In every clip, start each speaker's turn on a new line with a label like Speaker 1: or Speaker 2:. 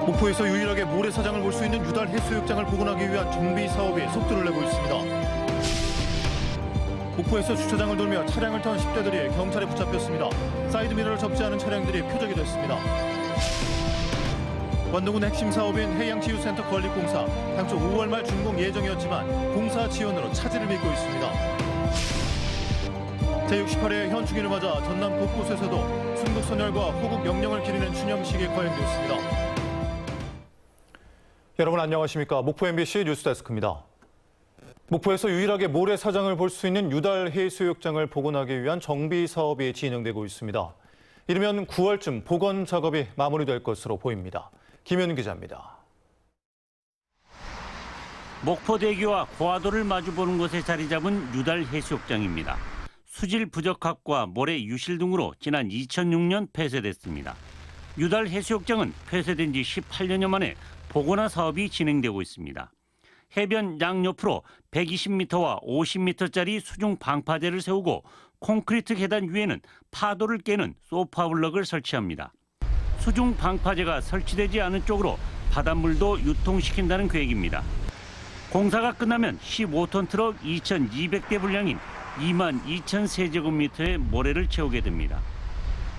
Speaker 1: 목포에서 유일하게 모래사장을 볼 수 있는 유달 해수욕장을 복원하기 위한 정비 사업에 속도를 내고 있습니다. 목포에서 주차장을 돌며 차량을 탄 10대들이 경찰에 붙잡혔습니다. 사이드미러를 접지 않은 차량들이 표적이 됐습니다. 완도군 핵심 사업인 해양치유센터 건립공사, 당초 5월 말 준공 예정이었지만 공사 지연으로 차질을 빚고 있습니다. 제68회 현충일을 맞아 전남 곳곳에서도 순국선열과 호국 영령을 기리는 추념식이 거행됐습니다. 여러분 안녕하십니까? 목포 MBC 뉴스데스크입니다. 목포에서 유일하게 모래사장을 볼 수 있는 유달 해수욕장을 복원하기 위한 정비 사업이 진행되고 있습니다. 이르면 9월쯤 복원 작업이 마무리될 것으로 보입니다. 김현 기자입니다.
Speaker 2: 목포대교와 고화도를 마주보는 곳에 자리 잡은 유달 해수욕장입니다. 수질 부적합과 모래 유실 등으로 지난 2006년 폐쇄됐습니다. 유달 해수욕장은 폐쇄된 지 18년여 만에 복원화 사업이 진행되고 있습니다. 해변 양옆으로 120m와 50m짜리 수중 방파제를 세우고 콘크리트 계단 위에는 파도를 깨는 소파 블럭을 설치합니다. 수중 방파제가 설치되지 않은 쪽으로 바닷물도 유통시킨다는 계획입니다. 공사가 끝나면 15톤 트럭 2,200대 분량인 22,000세제곱미터의 모래를 채우게 됩니다.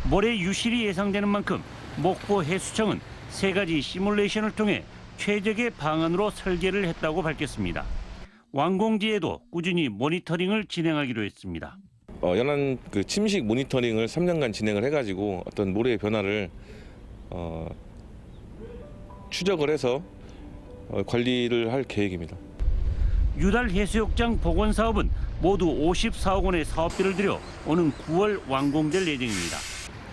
Speaker 2: 모래 유실이 예상되는 만큼 목포 해수청은 3가지 시뮬레이션을 통해 최적의 방안으로 설계를 했다고 밝혔습니다. 완공 뒤에도 꾸준히 모니터링을 진행하기로 했습니다.
Speaker 3: 연안 침식 모니터링을 3년간 진행을 해가지고 어떤 모래의 변화를 추적을 해서 관리를 할 계획입니다.
Speaker 2: 유달 해수욕장 복원 사업은 모두 54억 원의 사업비를 들여 오는 9월 완공될 예정입니다.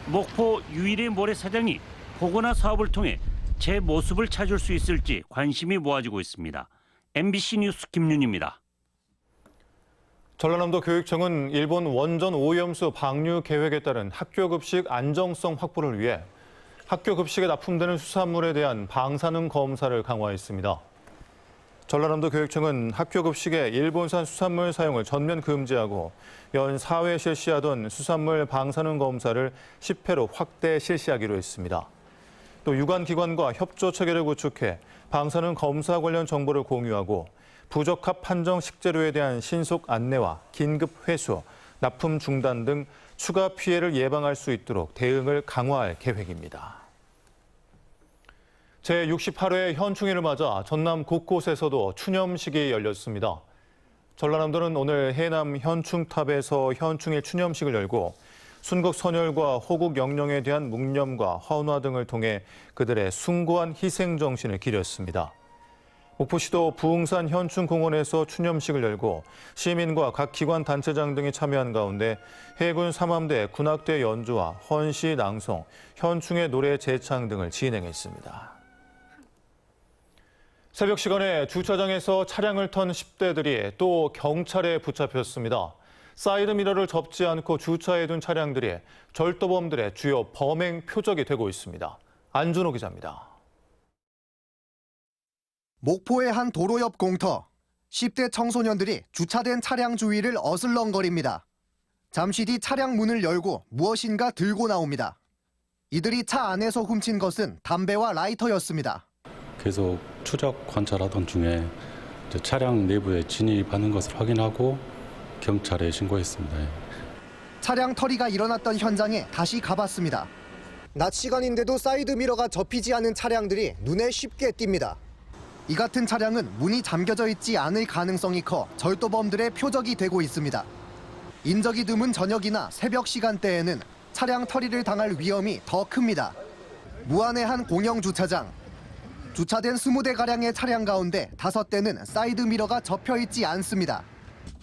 Speaker 2: 목포 유일의 모래사장이 복원화 사업을 통해 제 모습을 찾을 수 있을지 관심이 모아지고 있습니다. MBC 뉴스 김윤입니다.
Speaker 1: 전라남도 교육청은 일본 원전 오염수 방류 계획에 따른 학교 급식 안정성 확보를 위해 학교 급식에 납품되는 수산물에 대한 방사능 검사를 강화했습니다. 전라남도 교육청은 학교 급식에 일본산 수산물 사용을 전면 금지하고 연 4회 실시하던 수산물 방사능 검사를 10회로 확대 실시하기로 했습니다. 또 유관기관과 협조 체계를 구축해 방사능 검사 관련 정보를 공유하고 부적합 판정 식재료에 대한 신속 안내와 긴급 회수, 납품 중단 등 추가 피해를 예방할 수 있도록 대응을 강화할 계획입니다. 제68회 현충일을 맞아 전남 곳곳에서도 추념식이 열렸습니다. 전라남도는 오늘 해남 현충탑에서 현충일 추념식을 열고 순국 선열과 호국 영령에 대한 묵념과 헌화 등을 통해 그들의 숭고한 희생 정신을 기렸습니다. 목포시도 부흥산 현충공원에서 추념식을 열고 시민과 각 기관 단체장 등이 참여한 가운데 해군 3함대 군악대 연주와 헌시 낭송, 현충의 노래 제창 등을 진행했습니다. 새벽 시간에 주차장에서 차량을 턴 10대들이 또 경찰에 붙잡혔습니다. 사이드미러를 접지 않고 주차해둔 차량들이 절도범들의 주요 범행 표적이 되고 있습니다. 안준호 기자입니다.
Speaker 4: 목포의 한 도로 옆 공터. 10대 청소년들이 주차된 차량 주위를 어슬렁거립니다. 잠시 뒤 차량 문을 열고 무엇인가 들고 나옵니다. 이들이 차 안에서 훔친 것은 담배와 라이터였습니다.
Speaker 5: 계속 추적 관찰하던 중에 차량 내부에 진입하는 것을 확인하고 경찰에 신고했습니다.
Speaker 4: 차량 터리가 일어났던 현장에 다시 가봤습니다. 낮 시간인데도 사이드미러가 접히지 않은 차량들이 눈에 쉽게 띕니다. 이 같은 차량은 문이 잠겨져 있지 않을 가능성이 커 절도범들의 표적이 되고 있습니다. 인적이 드문 저녁이나 새벽 시간대에는 차량 터리를 당할 위험이 더 큽니다. 무안의 한 공영 주차장. 주차된 20대가량의 차량 가운데 5대는 사이드미러가 접혀 있지 않습니다.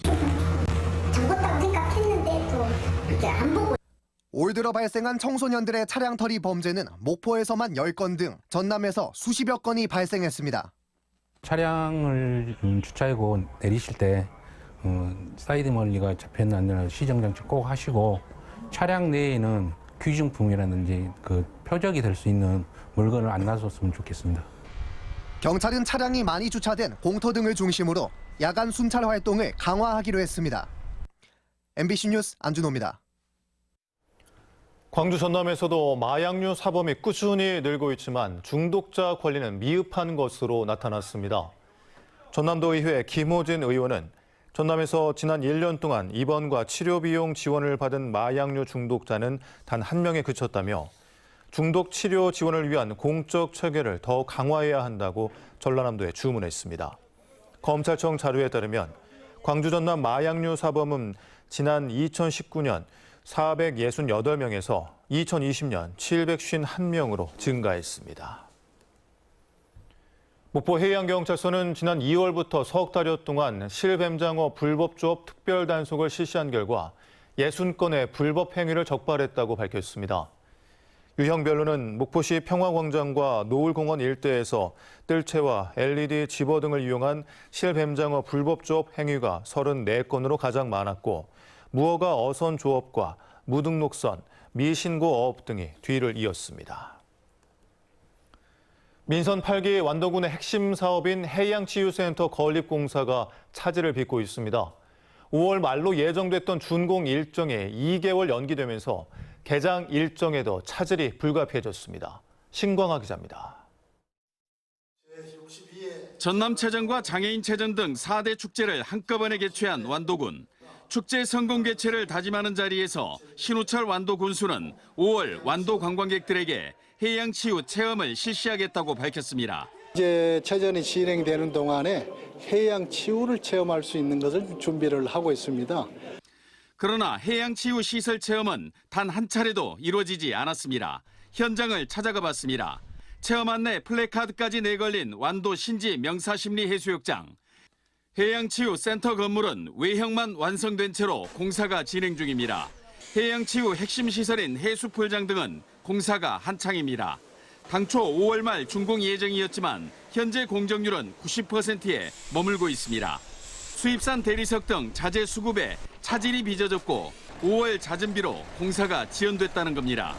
Speaker 6: 잠궜다고 생각했는데 또 그게 안 보고.
Speaker 4: 올 들어 발생한 청소년들의 차량 터리 범죄는 목포에서만 10건 등 전남에서 수십여 건이 발생했습니다.
Speaker 7: 차량을 주차하고 내리실 때 사이드 멀리가 잡혔나 안 되나 시정장치 꼭 하시고 차량 내에는 귀중품이라든지 표적이 될 수 있는 물건을 안 놔뒀으면 좋겠습니다.
Speaker 4: 경찰은 차량이 많이 주차된 공터 등을 중심으로 야간 순찰 활동을 강화하기로 했습니다. MBC 뉴스 안준호입니다.
Speaker 1: 광주 전남에서도 마약류 사범이 꾸준히 늘고 있지만 중독자 관리는 미흡한 것으로 나타났습니다. 전남도의회 김호진 의원은 전남에서 지난 1년 동안 입원과 치료 비용 지원을 받은 마약류 중독자는 단 1명에 그쳤다며 중독 치료 지원을 위한 공적 체계를 더 강화해야 한다고 전라남도에 주문했습니다. 검찰청 자료에 따르면 광주 전남 마약류 사범은 지난 2019년 468명에서 2020년 751명으로 증가했습니다. 목포해양경찰서는 지난 2월부터 석 달여 동안 실뱀장어 불법 조업 특별 단속을 실시한 결과 60건의 불법 행위를 적발했다고 밝혔습니다. 유형별로는 목포시 평화광장과 노을공원 일대에서 뜰채와 LED 집어 등을 이용한 실뱀장어 불법 조업 행위가 34건으로 가장 많았고 무허가 어선 조업과 무등록선, 미신고 어업 등이 뒤를 이었습니다. 민선 8기 완도군의 핵심 사업인 해양치유센터 건립공사가 차질을 빚고 있습니다. 5월 말로 예정됐던 준공 일정이 2개월 연기되면서 개장 일정에도 차질이 불가피해졌습니다. 신광하 기자입니다.
Speaker 8: 전남체전과 장애인체전 등 4대 축제를 한꺼번에 개최한 완도군. 축제 성공 개최를 다짐하는 자리에서 신우철 완도 군수는 5월 완도 관광객들에게 해양치유 체험을 실시하겠다고 밝혔습니다.
Speaker 9: 이제 체전이 진행되는 동안에 해양치유를 체험할 수 있는 것을 준비를 하고 있습니다.
Speaker 8: 그러나 해양치유 시설 체험은 단 한 차례도 이루어지지 않았습니다. 현장을 찾아가 봤습니다. 체험 안내 플래카드까지 내걸린 완도 신지 명사심리해수욕장. 해양치유센터 건물은 외형만 완성된 채로 공사가 진행 중입니다. 해양치유 핵심 시설인 해수풀장 등은 공사가 한창입니다. 당초 5월 말 준공 예정이었지만 현재 공정률은 90%에 머물고 있습니다. 수입산 대리석 등 자재 수급에 차질이 빚어졌고 5월 잦은비로 공사가 지연됐다는 겁니다.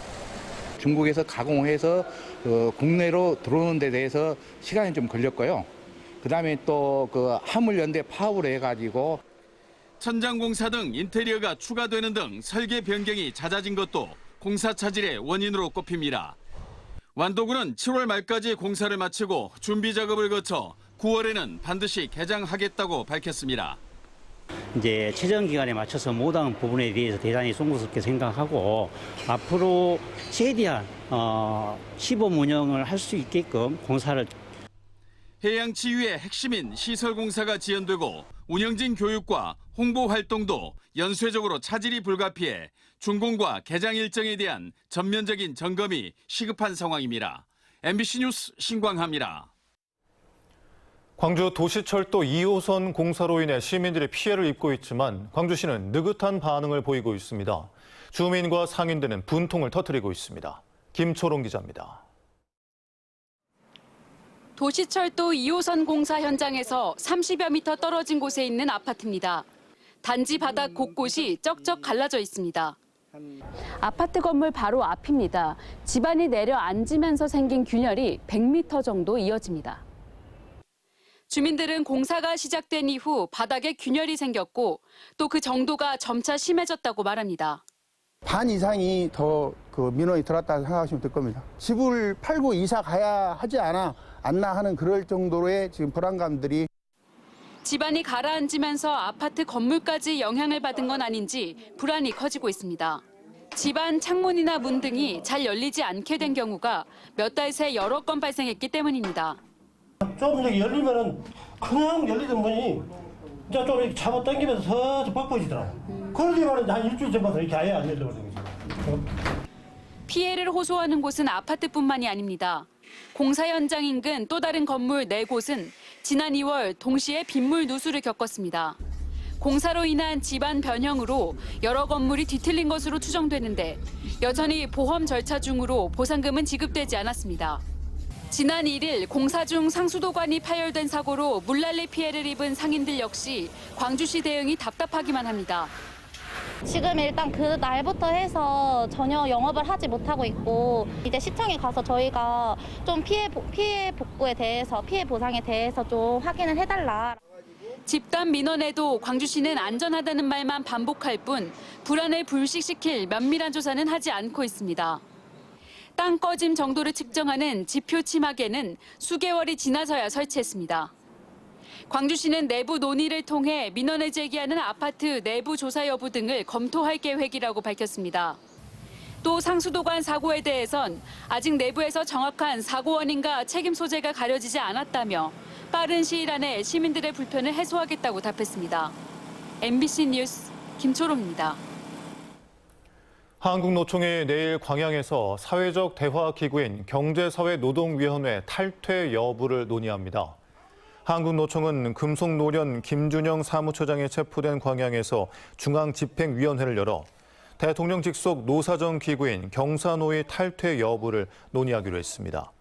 Speaker 10: 중국에서 가공해서 국내로 들어오는 데 대해서 시간이 좀 걸렸고요. 그다음에 또 화물연대 파업을 해가지고
Speaker 8: 천장 공사 등 인테리어가 추가되는 등 설계 변경이 잦아진 것도 공사 차질의 원인으로 꼽힙니다. 완도군은 7월 말까지 공사를 마치고 준비 작업을 거쳐 9월에는 반드시 개장하겠다고 밝혔습니다.
Speaker 11: 이제 최전 기간에 맞춰서 못한 부분에 대해서 대단히 송구스럽게 생각하고 앞으로 최대한 시범 운영을 할 수 있게끔 공사를.
Speaker 8: 해양치유의 핵심인 시설 공사가 지연되고 운영진 교육과 홍보 활동도 연쇄적으로 차질이 불가피해 준공과 개장 일정에 대한 전면적인 점검이 시급한 상황입니다. MBC 뉴스 신광하입니다.
Speaker 1: 광주 도시철도 2호선 공사로 인해 시민들이 피해를 입고 있지만 광주시는 느긋한 반응을 보이고 있습니다. 주민과 상인들은 분통을 터뜨리고 있습니다. 김초롱 기자입니다.
Speaker 12: 도시철도 2호선 공사 현장에서 30여 미터 떨어진 곳에 있는 아파트입니다. 단지 바닥 곳곳이 쩍쩍 갈라져 있습니다. 아파트 건물 바로 앞입니다. 집안이 내려앉으면서 생긴 균열이 100m 정도 이어집니다. 주민들은 공사가 시작된 이후 바닥에 균열이 생겼고 또 그 정도가 점차 심해졌다고 말합니다.
Speaker 13: 반 이상이 더 민원이 들어왔다고 생각하시면 될 겁니다. 집을 팔고 이사 가야 하지 않나 하는 그럴 정도로의 지금 불안감들이.
Speaker 12: 집안이 가라앉으면서 아파트 건물까지 영향을 받은 건 아닌지 불안이 커지고 있습니다. 집안 창문이나 문 등이 잘 열리지 않게 된 경우가 몇 달 새 여러 건 발생했기 때문입니다.
Speaker 14: 조금 더 열리면은 그냥 열리던 문이 이제 좀 이렇게 잡아당기면서 서서 바꿔지더라고. 그러더니만 한 일주일 전부터 이렇게 아예 안 열려버린 거죠.
Speaker 12: 피해를 호소하는 곳은 아파트뿐만이 아닙니다. 공사 현장 인근 또 다른 건물 4곳은 지난 2월 동시에 빗물 누수를 겪었습니다. 공사로 인한 집안 변형으로 여러 건물이 뒤틀린 것으로 추정되는데 여전히 보험 절차 중으로 보상금은 지급되지 않았습니다. 지난 1일 공사 중 상수도관이 파열된 사고로 물난리 피해를 입은 상인들 역시 광주시 대응이 답답하기만 합니다.
Speaker 15: 지금 일단 그 날부터 해서 전혀 영업을 하지 못하고 있고 이제 시청에 가서 저희가 좀 피해 복구에 대해서 피해 보상에 대해서 좀 확인을 해달라.
Speaker 12: 집단 민원에도 광주시는 안전하다는 말만 반복할 뿐 불안을 불식시킬 면밀한 조사는 하지 않고 있습니다. 땅 꺼짐 정도를 측정하는 지표 치마계는 수개월이 지나서야 설치했습니다. 광주시는 내부 논의를 통해 민원을 제기하는 아파트 내부 조사 여부 등을 검토할 계획이라고 밝혔습니다. 또 상수도관 사고에 대해선 아직 내부에서 정확한 사고 원인과 책임 소재가 가려지지 않았다며 빠른 시일 안에 시민들의 불편을 해소하겠다고 답했습니다. MBC 뉴스 김초롱입니다.
Speaker 1: 한국노총이 내일 광양에서 사회적 대화 기구인 경제사회노동위원회 탈퇴 여부를 논의합니다. 한국노총은 금속노련 김준영 사무처장이 체포된 광양에서 중앙집행위원회를 열어 대통령 직속 노사정 기구인 경사노위 탈퇴 여부를 논의하기로 했습니다.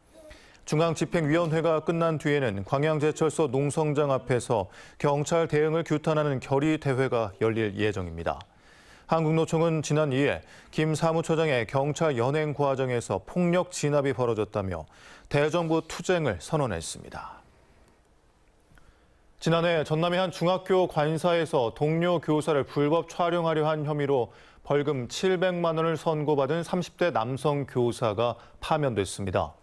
Speaker 1: 중앙집행위원회가 끝난 뒤에는 광양제철소 농성장 앞에서 경찰 대응을 규탄하는 결의대회가 열릴 예정입니다. 한국노총은 지난 2일 김 사무처장의 경찰 연행 과정에서 폭력 진압이 벌어졌다며 대정부 투쟁을 선언했습니다. 지난해 전남의 한 중학교 관사에서 동료 교사를 불법 촬영하려 한 혐의로 벌금 700만 원을 선고받은 30대 남성 교사가 파면됐습니다.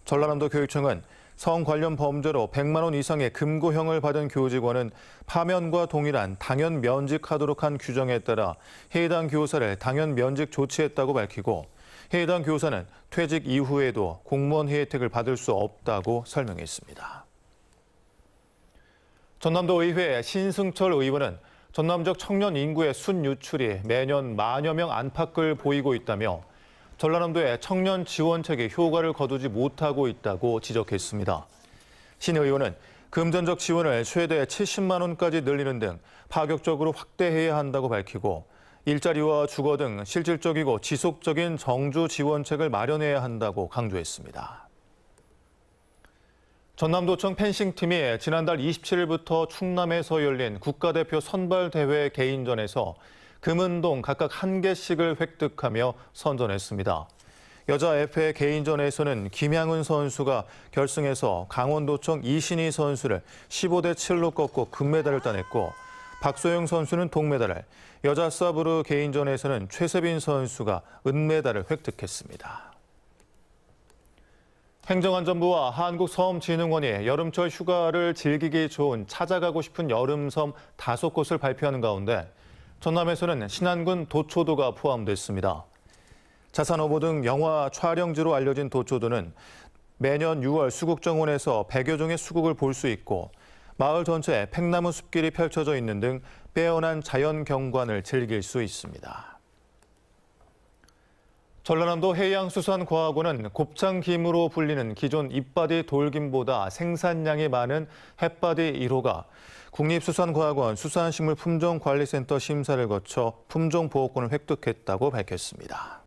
Speaker 1: 전라남도 교육청은 성 관련 범죄로 100만 원 이상의 금고형을 받은 교직원은 파면과 동일한 당연 면직하도록 한 규정에 따라 해당 교사를 당연 면직 조치했다고 밝히고 해당 교사는 퇴직 이후에도 공무원 혜택을 받을 수 없다고 설명했습니다. 전남도 의회 신승철 의원은 전남 지역 청년 인구의 순유출이 매년 만여 명 안팎을 보이고 있다며 전라남도의 청년 지원책이 효과를 거두지 못하고 있다고 지적했습니다. 신 의원은 금전적 지원을 최대 70만 원까지 늘리는 등 파격적으로 확대해야 한다고 밝히고 일자리와 주거 등 실질적이고 지속적인 정주 지원책을 마련해야 한다고 강조했습니다. 전남도청 펜싱팀이 지난달 27일부터 충남에서 열린 국가대표 선발대회 개인전에서 금은동 각각 1개씩을 획득하며 선전했습니다. 여자 FA 개인전에서는 김향은 선수가 결승에서 강원도청 이신희 선수를 15대 7로 꺾고 금메달을 따냈고 박소영 선수는 동메달을, 여자 서브르 개인전에서는 최세빈 선수가 은메달을 획득했습니다. 행정안전부와 한국섬진흥원이 여름철 휴가를 즐기기 좋은 찾아가고 싶은 여름섬 5곳을 발표하는 가운데 전남에서는 신안군 도초도가 포함됐습니다. 자산어보 등 영화 촬영지로 알려진 도초도는 매년 6월 수국정원에서 100여 종의 수국을 볼 수 있고 마을 전체에 팽나무 숲길이 펼쳐져 있는 등 빼어난 자연 경관을 즐길 수 있습니다. 전라남도 해양수산과학원은 곱창김으로 불리는 기존 잎바디 돌김보다 생산량이 많은 햇바디 1호가 국립수산과학원 수산식물품종관리센터 심사를 거쳐 품종보호권을 획득했다고 밝혔습니다.